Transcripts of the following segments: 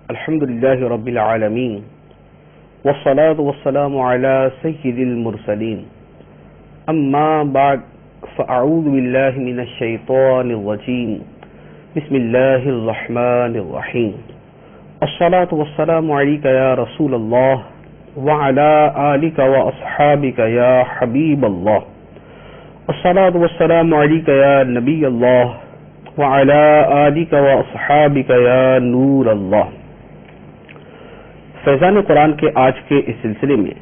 الحمد لله رب العالمين والصلاة والسلام على سيد المرسلين أما بعد فأعوذ بالله من الشيطان الرجيم بسم الله الرحمن الرحيم الصلاة والسلام عليك يا رسول الله وعلى آلك وأصحابك يا حبيب الله الصلاة والسلام عليك يا نبي الله وعلى آلك وأصحابك يا نور الله۔ فیضان قرآن کے آج کے اس سلسلے میں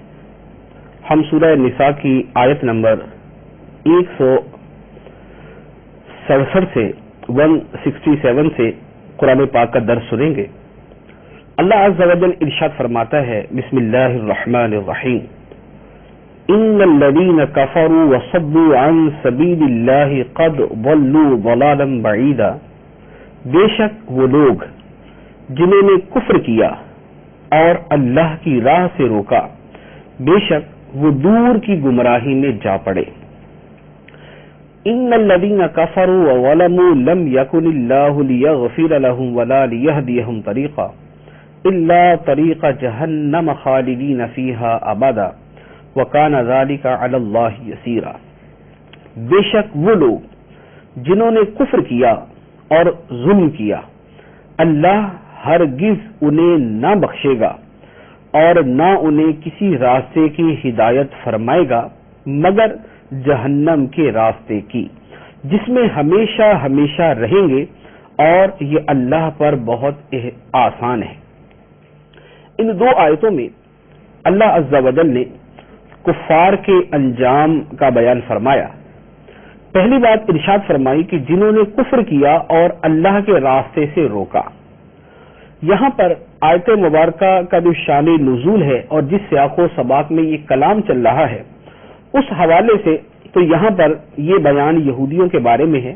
ہم سورہ نساء کی آیت نمبر 167 سے 167 سے قرآن پاک کا درس سنیں گے۔ اللہ عز و جل ارشاد فرماتا ہے، بسم اللہ الرحمن الرحیم، ان الذین کفروا وصدوا عن سبیل اللہ قد ضلوا ضلالا بعیدا، بے شک وہ لوگ جنہوں نے کفر کیا اور اللہ کی راہ سے روکا، بے شک وہ دور کی گمراہی میں جا پڑے۔ ان الذین کفروا وظلموا لم یکن اللہ لیغفر لهم ولا لیہدیہم طریقا الا طریق جہنم خالدین فیہا ابدا وکان ذلک علی اللہ یسیرا، بے شک وہ لوگ جنہوں نے کفر کیا اور ظلم کیا، اللہ ہرگز انہیں نہ بخشے گا اور نہ انہیں کسی راستے کی ہدایت فرمائے گا مگر جہنم کے راستے کی، جس میں ہمیشہ ہمیشہ رہیں گے، اور یہ اللہ پر بہت آسان ہے۔ ان دو آیتوں میں اللہ عز و جل نے کفار کے انجام کا بیان فرمایا۔ پہلی بات ارشاد فرمائی کہ جنہوں نے کفر کیا اور اللہ کے راستے سے روکا۔ یہاں پر آیت مبارکہ کا جو شان نزول ہے اور جس سیاق و سباق میں یہ کلام چل رہا ہے، اس حوالے سے تو یہاں پر یہ بیان یہودیوں کے بارے میں ہے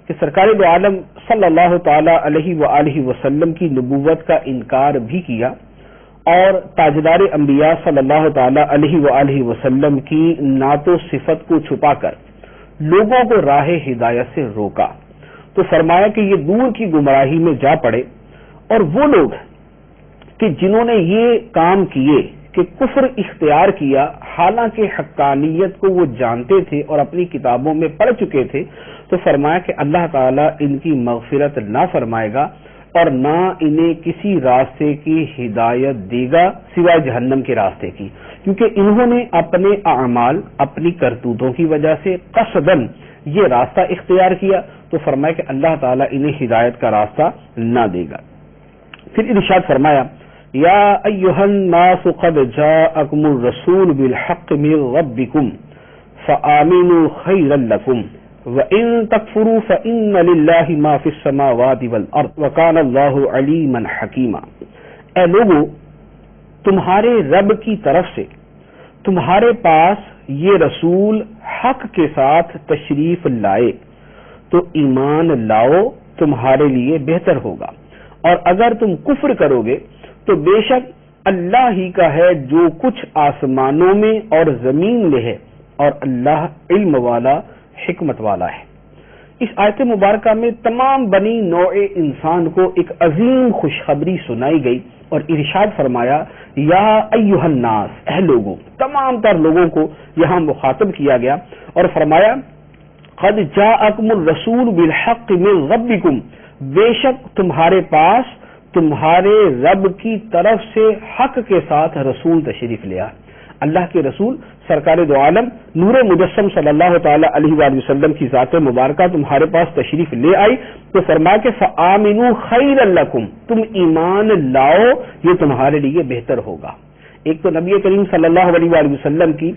کہ سرکار دو عالم صلی اللہ تعالی علیہ وآلہ وسلم کی نبوت کا انکار بھی کیا اور تاجدار انبیاء صلی اللہ تعالی علیہ وآلہ وسلم کی نعت و صفت کو چھپا کر لوگوں کو راہ ہدایت سے روکا، تو فرمایا کہ یہ دور کی گمراہی میں جا پڑے۔ اور وہ لوگ کہ جنہوں نے یہ کام کیے کہ کفر اختیار کیا حالانکہ حقانیت کو وہ جانتے تھے اور اپنی کتابوں میں پڑھ چکے تھے، تو فرمایا کہ اللہ تعالیٰ ان کی مغفرت نہ فرمائے گا اور نہ انہیں کسی راستے کی ہدایت دے گا سوائے جہنم کے راستے کی، کیونکہ انہوں نے اپنے اعمال، اپنی کرتوتوں کی وجہ سے قصداً یہ راستہ اختیار کیا، تو فرمایا کہ اللہ تعالیٰ انہیں ہدایت کا راستہ نہ دے گا۔ پھر ارشاد فرمایا، یا ایھا الناس قد جاءکم الرسول بالحق من ربکم فآمنوا خیرا لکم وَإِن تَكْفُرُوا فَإِنَّ لِلَّهِ مَا فِي السَّمَاوَاتِ وَالْأَرْضِ وَكَانَ اللَّهُ عَلِيمًا حَكِيمًا۔ اے لوگو، تمہارے رب کی طرف سے تمہارے پاس یہ رسول حق کے ساتھ تشریف لائے تو ایمان لاؤ، تمہارے لیے بہتر ہوگا، اور اگر تم کفر کرو گے تو بے شک اللہ ہی کا ہے جو کچھ آسمانوں میں اور زمین میں ہے، اور اللہ علم والا، حکمت والا ہے۔ اس آیت مبارکہ میں تمام بنی نوع انسان کو ایک عظیم خوشخبری سنائی گئی اور ارشاد فرمایا، یا ایھا الناس، اے لوگوں، تمام تر لوگوں کو یہاں مخاطب کیا گیا اور فرمایا، قد جاءکم الرسول بالحق من ربکم، بے شک تمہارے پاس تمہارے رب کی طرف سے حق کے ساتھ رسول تشریف لیا۔ اللہ کے رسول سرکار دو عالم نور مجسم صلی اللہ تعالی علیہ وآلہ وسلم کی ذات مبارکہ تمہارے پاس تشریف لے آئی، تو فرمایا کہ فآمنوا خیرا لکم، تم ایمان لاؤ، یہ تمہارے لیے بہتر ہوگا۔ ایک تو نبی کریم صلی اللہ علیہ وآلہ وسلم کی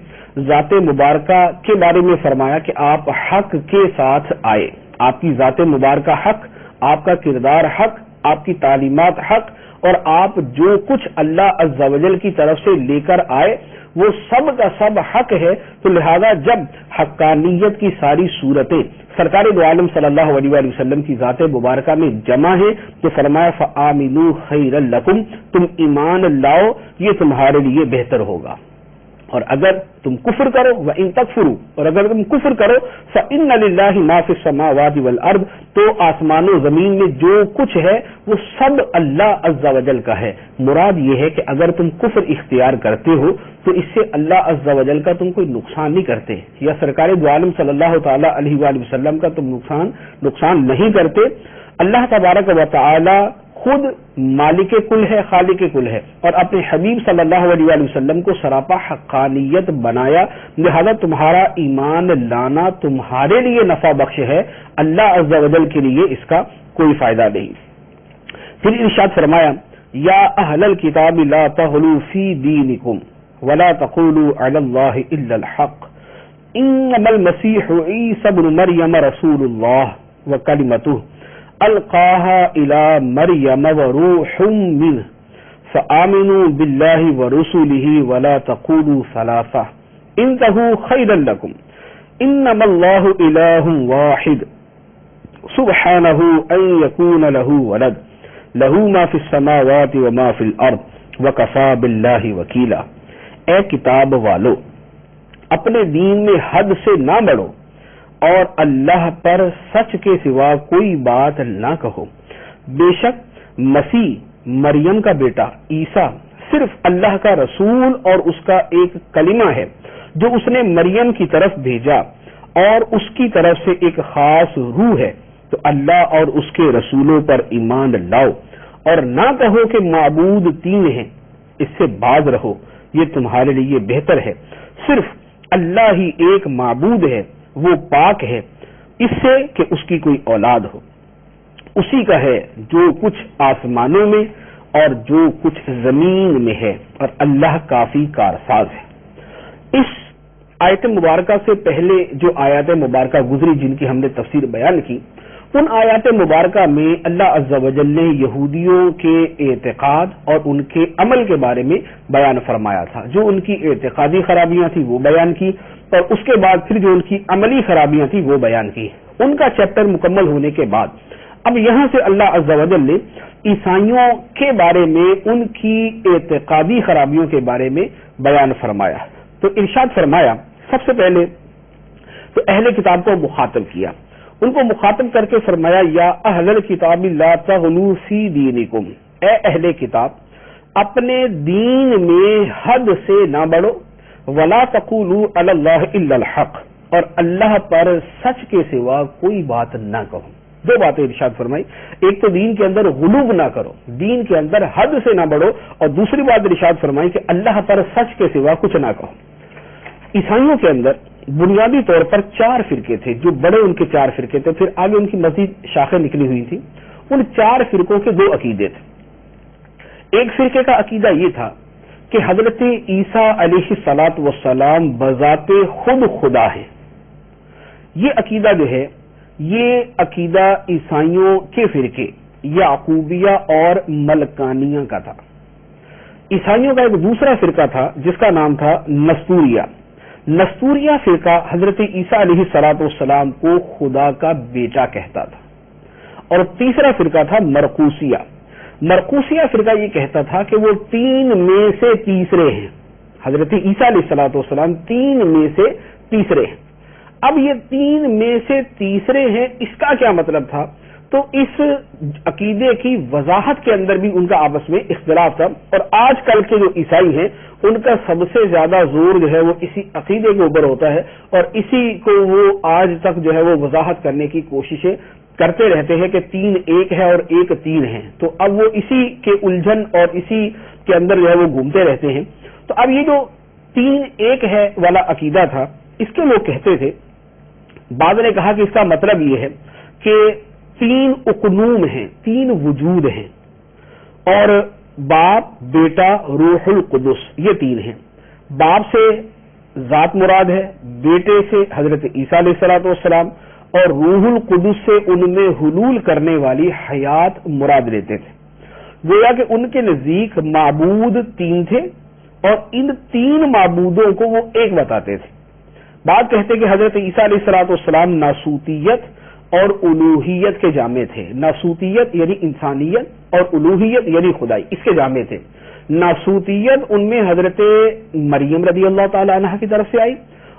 ذات مبارکہ کے بارے میں فرمایا کہ آپ حق کے ساتھ آئے، آپ کی ذات مبارکہ حق، آپ کا کردار حق، آپ کی تعلیمات حق، اور آپ جو کچھ اللہ عز و جل کی طرف سے لے کر آئے وہ سب کا سب حق ہے، تو لہذا جب حقانیت کی ساری صورتیں سرکار دو عالم صلی اللہ علیہ وآلہ وسلم کی ذات مبارکہ میں جمع ہے تو فرمایا فآمنوا خیرا لکم، تم ایمان لاؤ، یہ تمہارے لیے بہتر ہوگا۔ اور اگر تم کفر کرو وَإِن تَكْفُرُوا، اور اگر تم کفر کرو فَإِنَّ لِلَّهِ مَا فِي السَّمَاوَاتِ وَالْأَرْضِ، تو آسمان و زمین میں جو کچھ ہے وہ سب اللہ عز و جل کا ہے۔ مراد یہ ہے کہ اگر تم کفر اختیار کرتے ہو تو اس سے اللہ عز و جل کا تم کوئی نقصان نہیں کرتے، یا سرکار دو عالم صلی اللہ تعالی علیہ وآلہ وسلم کا تم نقصان نہیں کرتے۔ اللہ تبارک و تعالی خود مالک کل ہے، خالق کل ہے، اور اپنے حبیب صلی اللہ علیہ وآلہ وسلم کو سراپا حقانیت بنایا، لہذا تمہارا ایمان لانا تمہارے لیے نفع بخش ہے، اللہ عز و جل کے لیے اس کا کوئی فائدہ نہیں۔ پھر ارشاد فرمایا یا اہل الکتاب لا تغلوا فی دینکم ولا تقولوا علی اللہ الا الحق انما المسیح عیسی ابن مریم رسول اللہ وکلمتہ القاها الى مریم وروح منه فآمنوا بالله ورسله ولا تقولوا ثلاثة انتهوا خيرا لكم انما الله اله واحد سبحانه ان يكون له ولد له ما في السماوات وما في الارض وكفى بالله وكيلا۔ اے کتاب والو، اپنے دین میں حد سے نہ بڑھو اور اللہ پر سچ کے سوا کوئی بات نہ کہو۔ بے شک مسیح مریم کا بیٹا عیسیٰ صرف اللہ کا رسول اور اس کا ایک کلمہ ہے جو اس نے مریم کی طرف بھیجا، اور اس کی طرف سے ایک خاص روح ہے، تو اللہ اور اس کے رسولوں پر ایمان لاؤ، اور نہ کہو کہ معبود تین ہیں، اس سے باز رہو، یہ تمہارے لیے بہتر ہے۔ صرف اللہ ہی ایک معبود ہے، وہ پاک ہے اس سے کہ اس کی کوئی اولاد ہو، اسی کا ہے جو کچھ آسمانوں میں اور جو کچھ زمین میں ہے، اور اللہ کافی کارساز ہے۔ اس آیت مبارکہ سے پہلے جو آیات مبارکہ گزری جن کی ہم نے تفسیر بیان کی، ان آیات مبارکہ میں اللہ عز و جل نے یہودیوں کے اعتقاد اور ان کے عمل کے بارے میں بیان فرمایا تھا۔ جو ان کی اعتقادی خرابیاں تھیں وہ بیان کی، اور اس کے بعد پھر جو ان کی عملی خرابیاں تھیں وہ بیان کی۔ ان کا چیپٹر مکمل ہونے کے بعد اب یہاں سے اللہ عز و جل نے عیسائیوں کے بارے میں ان کی اعتقادی خرابیوں کے بارے میں بیان فرمایا۔ تو ارشاد فرمایا سب سے پہلے تو اہل کتاب کو مخاطب کیا، ان کو مخاطب کر کے فرمایا یا اہل الکتاب لا تغلوا فی دینکم، اے اہل کتاب اپنے دین میں حد سے نہ بڑھو، ولا تقولوا علی اللہ الا الحق، اور اللہ پر سچ کے سوا کوئی بات نہ کہو۔ دو باتیں ارشاد فرمائی، ایک تو دین کے اندر غلو نہ کرو، دین کے اندر حد سے نہ بڑھو، اور دوسری بات ارشاد فرمائی کہ اللہ پر سچ کے سوا کچھ نہ کہو۔ عیسائیوں کے اندر بنیادی طور پر 4 فرقے تھے، جو بڑے ان کے 4 فرقے تھے، پھر آگے ان کی مزید شاخیں نکلی ہوئی تھی۔ ان 4 فرقوں کے 2 عقیدے تھے۔ ایک فرقے کا عقیدہ یہ تھا کہ حضرت عیسیٰ علیہ الصلاۃ والسلام بذات خود خدا ہے۔ یہ عقیدہ جو ہے یہ عقیدہ عیسائیوں کے فرقے یعقوبیہ اور ملکانیہ کا تھا۔ عیسائیوں کا ایک دوسرا فرقہ تھا جس کا نام تھا نستوریہ۔ نستوریہ فرقہ حضرت عیسیٰ علیہ الصلاۃ والسلام کو خدا کا بیٹا کہتا تھا۔ اور تیسرا فرقہ تھا مرقوسیہ۔ مرقوسیہ فرقہ یہ کہتا تھا کہ وہ 3 میں سے تیسرے ہیں، حضرت عیسیٰ علیہ الصلاۃ والسلام 3 میں سے تیسرے ہیں۔ اب یہ 3 میں سے تیسرے ہیں، اس کا کیا مطلب تھا؟ تو اس عقیدے کی وضاحت کے اندر بھی ان کا آپس میں اختلاف تھا، اور آج کل کے جو عیسائی ہیں ان کا سب سے زیادہ زور جو ہے وہ اسی عقیدے کے اوپر ہوتا ہے، اور اسی کو وہ آج تک جو ہے وہ وضاحت کرنے کی کوششیں کرتے رہتے ہیں کہ 3 ایک ہے اور 1 3 ہے۔ تو اب وہ اسی کے الجھن اور اسی کے اندر جو ہے وہ گھومتے رہتے ہیں۔ تو اب یہ جو 3 ایک ہے والا عقیدہ تھا، اس کے لوگ کہتے تھے، بعض نے کہا کہ اس کا مطلب یہ ہے کہ 3 اقنوم ہیں، 3 وجود ہیں، اور باپ، بیٹا، روح القدس، یہ 3 ہیں۔ باپ سے ذات مراد ہے، بیٹے سے حضرت عیسیٰ علیہ الصلوۃ والسلام، اور روح القدس سے ان میں حلول کرنے والی حیات مراد لیتے تھے۔ گویا کہ ان کے نزدیک معبود 3 تھے، اور ان 3 معبودوں کو وہ ایک بتاتے تھے۔ بات کہتے کہ حضرت عیسیٰ علیہ الصلوۃ والسلام ناسوتیت اور الوہیت کے جامع تھے۔ ناسوتیت یعنی انسانیت اور الوہیت یعنی خدائی، اس کے جامع تھے۔ ناسوتیت ان میں حضرت مریم رضی اللہ تعالی عنہ کی طرف سے آئی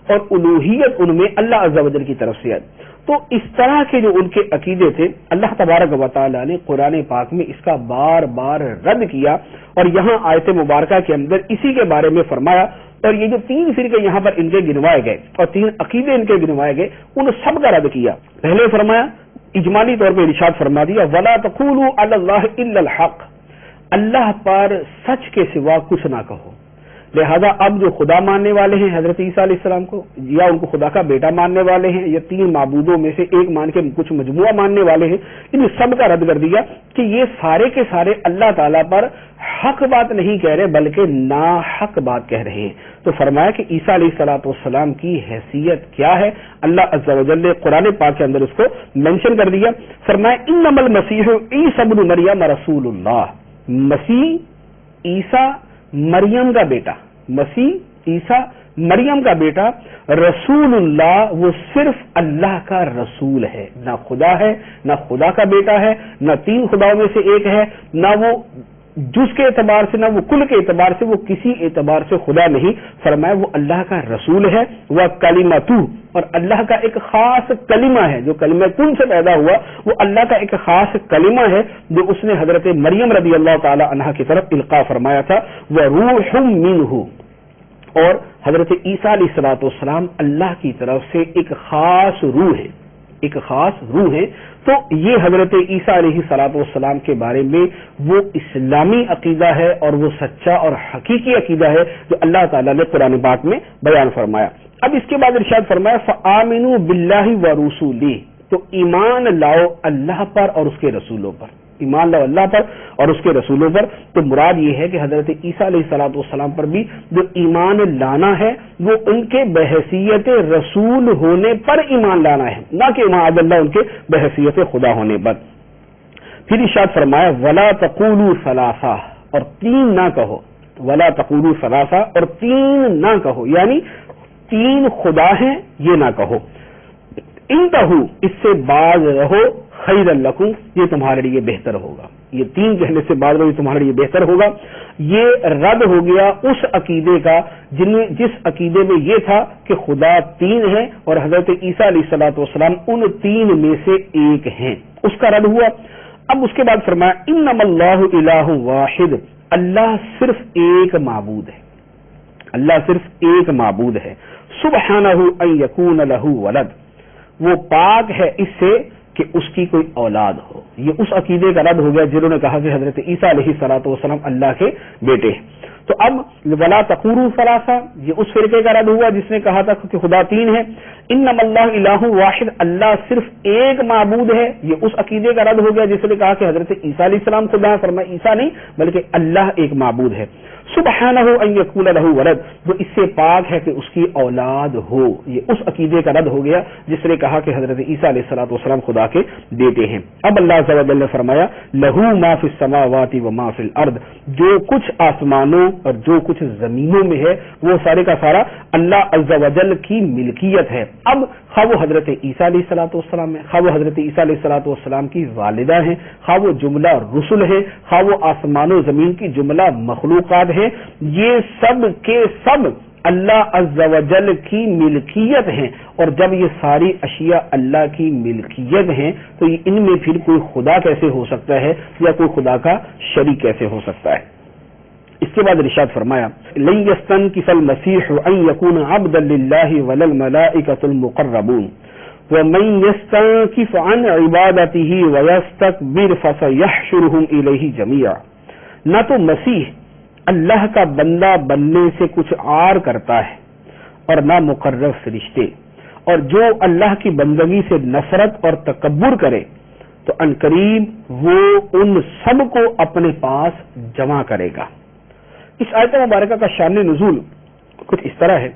اور الوہیت ان میں اللہ عز و جل کی طرف سے آئی. تو اس طرح کے جو ان کے عقیدے تھے اللہ تبارک و تعالی نے قرآن پاک میں اس کا بار بار رد کیا اور یہاں آیت مبارکہ کے اندر اسی کے بارے میں فرمایا. اور یہ جو 3 فرقے یہاں پر ان کے گنوائے گئے اور 3 عقیدے ان کے گنوائے گئے ان سب کا رد کیا. پہلے فرمایا اجمالی طور پہ ارشاد فرما دیا وَلَا تَقُولُوا عَلَى اللَّهِ إِلَّا الْحَقَّ، اللہ پر سچ کے سوا کچھ نہ کہو. لہذا اب جو خدا ماننے والے ہیں حضرت عیسیٰ علیہ السلام کو، یا ان کو خدا کا بیٹا ماننے والے ہیں، یا 3 معبودوں میں سے ایک مان کے کچھ مجموعہ ماننے والے ہیں، ان سب کا رد کر دیا کہ یہ سارے کے سارے اللہ تعالیٰ پر حق بات نہیں کہہ رہے بلکہ ناحق بات کہہ رہے ہیں. تو فرمایا کہ عیسیٰ علیہ السلام کی حیثیت کیا ہے، اللہ عز و جل نے قرآن پاک کے اندر اس کو مینشن کر دیا. فرمایا انما المسیح عیسی ابن مریم رسول اللہ، مسیح عیسیٰ مریم کا بیٹا، مسیح عیسیٰ مریم کا بیٹا، رسول اللہ وہ صرف اللہ کا رسول ہے، نہ خدا ہے، نہ خدا کا بیٹا ہے، نہ 3 خداؤں میں سے ایک ہے، نہ وہ جز کے اعتبار سے، نہ وہ کل کے اعتبار سے، وہ کسی اعتبار سے خدا نہیں. فرمایا وہ اللہ کا رسول ہے، وہ کلمۃ، اور اللہ کا ایک خاص کلمہ ہے جو کلمہ کن سے پیدا ہوا، وہ اللہ کا ایک خاص کلمہ ہے جو اس نے حضرت مریم رضی اللہ تعالی عنہا کی طرف القاء فرمایا تھا. وروح منہ، اور حضرت عیسیٰ علیہ السلام اللہ کی طرف سے ایک خاص روح ہے، ایک خاص روح ہے. تو یہ حضرت عیسیٰ علیہ السلام کے بارے میں وہ اسلامی عقیدہ ہے اور وہ سچا اور حقیقی عقیدہ ہے جو اللہ تعالیٰ نے قرآن پاک میں بیان فرمایا. اب اس کے بعد ارشاد فرمایا فآمنوا باللہ ورسولہ، تو ایمان لاؤ اللہ پر اور اس کے رسولوں پر، ایمان لاؤ اللہ پر اور اس کے رسولوں پر. تو مراد یہ ہے کہ حضرت عیسیٰ علیہ السلام پر بھی جو ایمان لانا ہے وہ ان کے بحیثیت رسول ہونے پر ایمان لانا ہے، نہ کہ معاذ اللہ ان کے بحیثیت خدا ہونے پر. پھر ارشاد فرمایا ولا تقولوا ثلاثہ، اور 3 نہ کہو، ولا تقولوا ثلاثہ، اور 3 نہ کہو، یعنی 3 خدا ہیں یہ نہ کہو. انتہو، اس سے باز رہو، خیر لکم، یہ تمہارے لیے بہتر ہوگا. یہ 3 کہنے سے بعد میں تمہارے لیے بہتر ہوگا. یہ رد ہو گیا اس عقیدے کا جس عقیدے میں یہ تھا کہ خدا 3 ہیں اور حضرت عیسیٰ علیہ السلام ان 3 میں سے ایک ہیں، اس کا رد ہوا. اب اس کے بعد فرمایا انما اللہ الہ واحد، اللہ صرف ایک معبود ہے، اللہ صرف ایک معبود ہے. سبحانہ ان یکون لہ ولد، وہ پاک ہے اس سے کہ اس کی کوئی اولاد ہو. یہ اس عقیدے کا رد ہو گیا جنہوں نے کہا کہ حضرت عیسیٰ علیہ السلام اللہ کے بیٹے ہیں. تو اب ولا تقولوا ثلاثہ، یہ اس فرقے کا رد ہوا جس نے کہا تھا کہ خدا 3 ہے. انما اللہ الہ واحد، اللہ صرف ایک معبود ہے، یہ اس عقیدے کا رد ہو گیا جس نے کہا کہ حضرت عیسیٰ علیہ السلام خدا ہے. فرمایا عیسیٰ نہیں بلکہ اللہ ایک معبود ہے. سبحانہ ان یکون لہ ولد، وہ اس سے پاک ہے کہ اس کی اولاد ہو. یہ اس عقیدے کا رد ہو گیا جس نے کہا کہ حضرت عیسیٰ علیہ السلام خدا کے بیٹے ہیں. اب اللہ عز و جل نے فرمایا لہ ما فی السماوات و ما فی الارض، جو کچھ آسمانوں اور جو کچھ زمینوں میں ہے وہ سارے کا سارا اللہ عز و جل کی ملکیت ہے. اب خواہ وہ حضرت عیسیٰ علیہ السلام ہے، خواہ وہ حضرت عیسیٰ علیہ السلام کی والدہ ہیں، خواہ وہ جملہ رسل ہیں، خواہ وہ آسمان و زمین کی جملہ مخلوقات ہیں، یہ سب کے سب اللہ عز و جل کی ملکیت ہیں. اور جب یہ ساری اشیاء اللہ کی ملکیت ہیں تو ان میں پھر کوئی خدا کیسے ہو سکتا ہے یا کوئی خدا کا شریک کیسے ہو سکتا ہے. اس کے بعد ارشاد فرمایا لن یستنکف المسیح ان یکون عبدا للہ ولا الملائکۃ المقربون ومن یستنکف عن عبادتہ ویستکبر فسیحشرہم الیہ جمیعا. نہ تو مسیح اللہ کا بندہ بننے سے کچھ عار کرتا ہے اور نہ مقرب فرشتے، اور جو اللہ کی بندگی سے نفرت اور تکبر کرے تو عنقریب وہ ان سب کو اپنے پاس جمع کرے گا. اس آیت مبارکہ کا شان نزول کچھ اس طرح ہے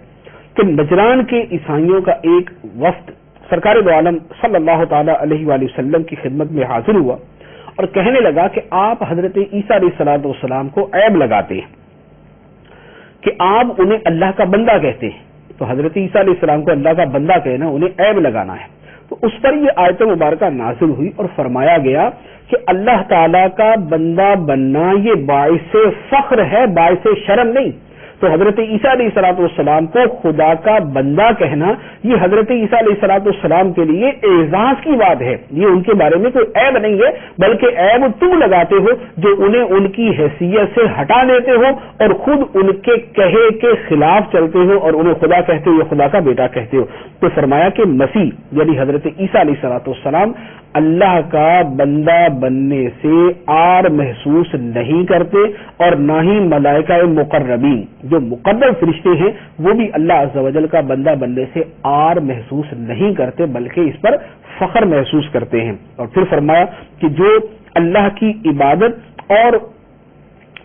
کہ نجران کے عیسائیوں کا ایک وفد سرکار دو عالم صلی اللہ تعالی علیہ وآلہ وسلم کی خدمت میں حاضر ہوا اور کہنے لگا کہ آپ حضرت عیسیٰ علیہ السلام کو عیب لگاتے ہیں کہ آپ انہیں اللہ کا بندہ کہتے ہیں. تو حضرت عیسیٰ علیہ السلام کو اللہ کا بندہ کہنا انہیں عیب لگانا ہے. تو اس پر یہ آیت مبارکہ نازل ہوئی اور فرمایا گیا کہ اللہ تعالیٰ کا بندہ بننا یہ باعث فخر ہے، باعث شرم نہیں۔ تو حضرت عیسیٰ علیہ الصلوۃ والسلام کو خدا کا بندہ کہنا یہ حضرت عیسیٰ علیہ الصلوۃ والسلام کے لیے اعزاز کی بات ہے، یہ ان کے بارے میں کوئی عیب نہیں ہے، بلکہ عیب تم لگاتے ہو جو انہیں ان کی حیثیت سے ہٹا دیتے ہو اور خود ان کے کہے کے خلاف چلتے ہو اور انہیں خدا کہتے ہو یا خدا کا بیٹا کہتے ہو۔ تو فرمایا کہ مسیح یعنی حضرت عیسیٰ علیہ الصلوۃ والسلام اللہ کا بندہ بننے سے عار محسوس نہیں کرتے، اور نہ ہی ملائکہ مقربین جو مقرب فرشتے ہیں وہ بھی اللہ عز و جل کا بندہ بننے سے عار محسوس نہیں کرتے، بلکہ اس پر فخر محسوس کرتے ہیں۔ اور پھر فرمایا کہ جو اللہ کی عبادت اور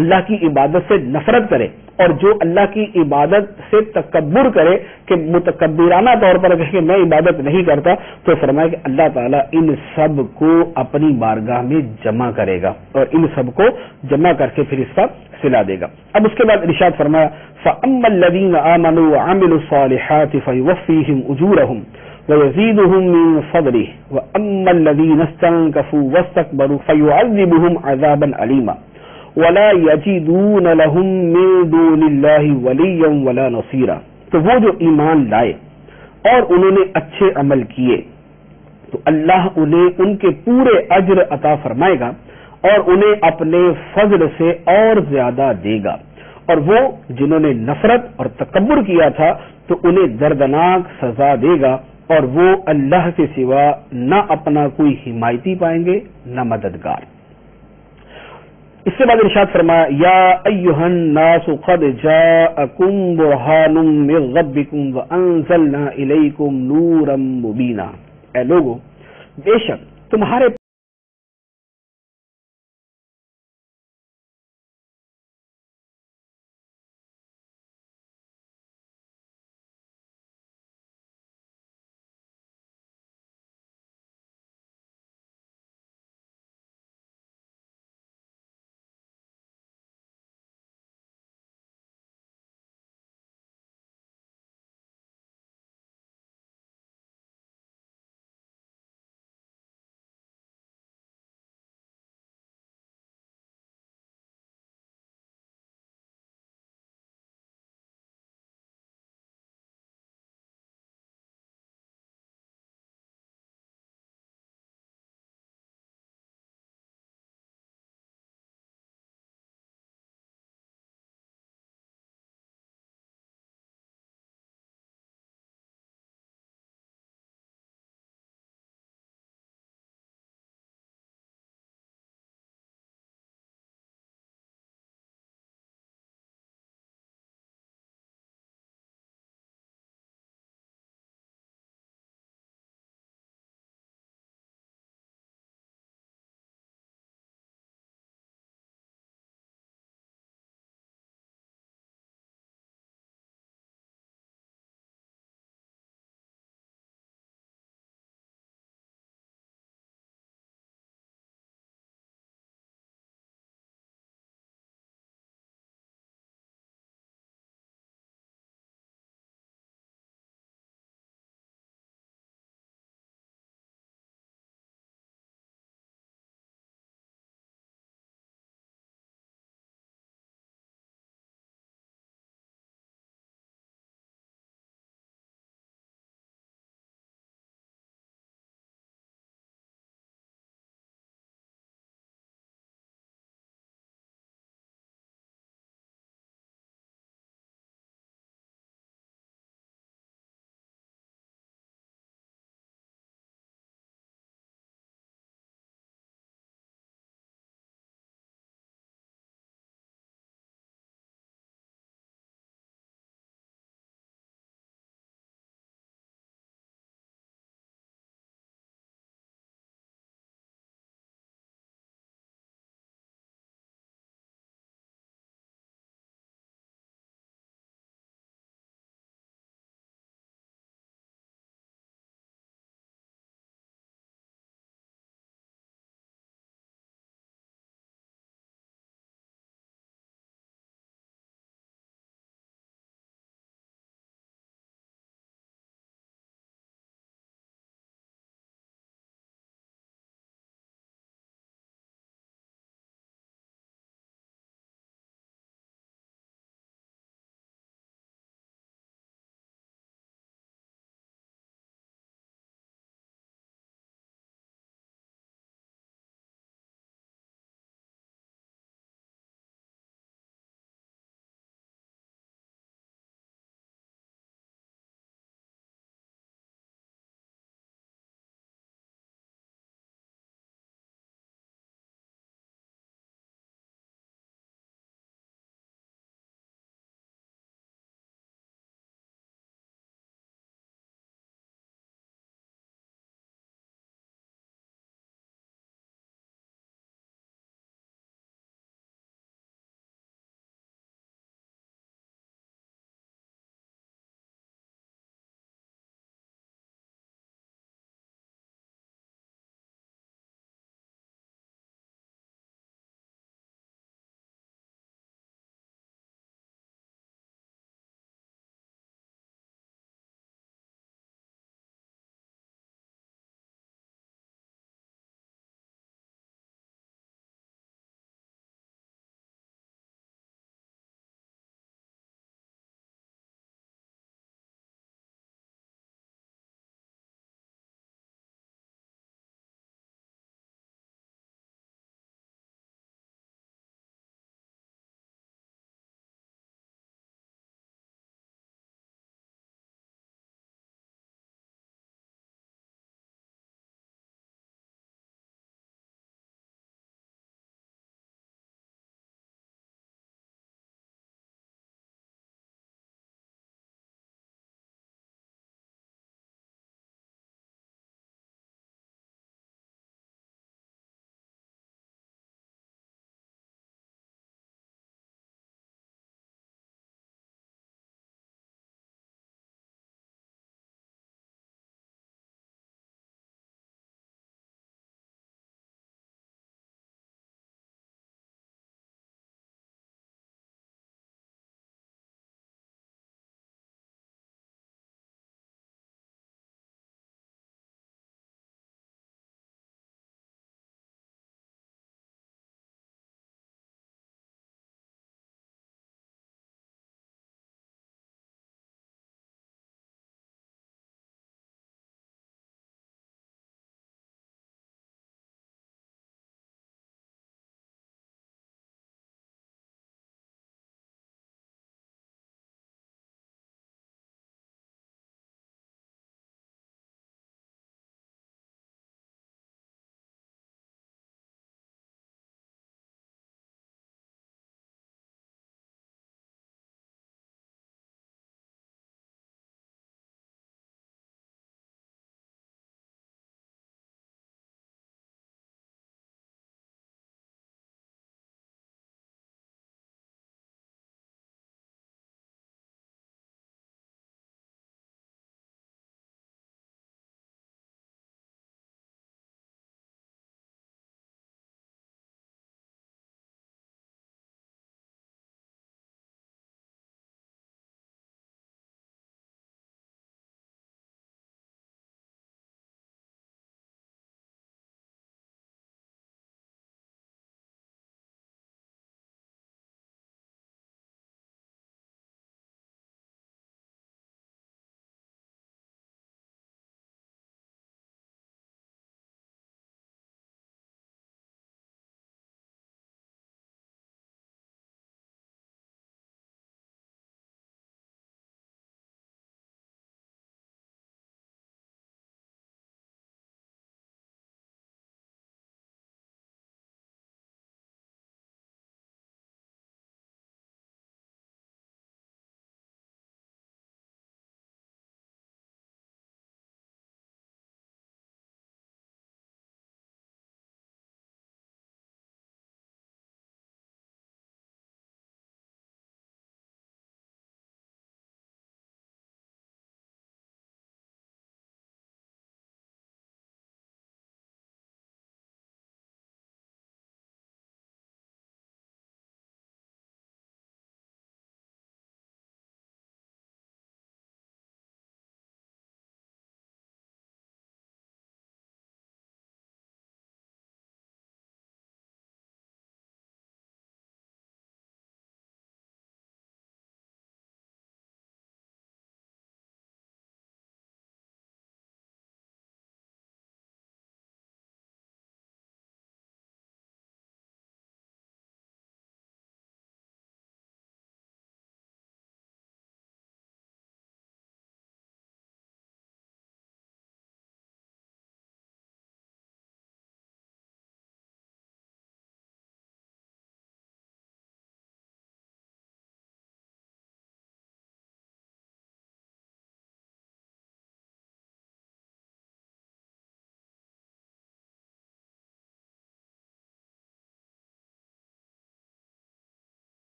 اللہ کی عبادت سے نفرت کرے اور جو اللہ کی عبادت سے تکبر کرے کہ متکبرانہ طور پر کہے کہ میں عبادت نہیں کرتا، تو فرمایا کہ اللہ تعالیٰ ان سب کو اپنی بارگاہ میں جمع کرے گا اور ان سب کو جمع کر کے پھر اس کا صلہ دے گا۔ اب اس کے بعد ارشاد فرمایا فَأَمَّا الَّذِينَ آمَنُوا وَعَمِلُوا الصَّالِحَاتِ فَيُوَفِّيهِمْ أُجُورَهُمْ وَيَزِيدُهُم مِّن فَضْلِهِ وَأَمَّا الَّذِينَ اسْتَنكَفُوا وَاسْتَكْبَرُوا فَيُعَذِّبُهُمْ عَذَابًا أَلِيمًا وَلَا يَجِدُونَ لَهُم مِّن دُونِ اللَّهِ وَلِيًّا وَلَا نَصِيرًا۔ تو وہ جو ایمان لائے اور انہوں نے اچھے عمل کیے تو اللہ انہیں ان کے پورے اجر عطا فرمائے گا اور انہیں اپنے فضل سے اور زیادہ دے گا، اور وہ جنہوں نے نفرت اور تکبر کیا تھا تو انہیں دردناک سزا دے گا، اور وہ اللہ کے سوا نہ اپنا کوئی حمایتی پائیں گے نہ مددگار۔ اس کے بعد ارشاد فرمایا یا ایھا الناس قد جاءکم برہان من ربکم وانزلنا الیکم نورا مبینا، اے لوگو بے شک تمہارے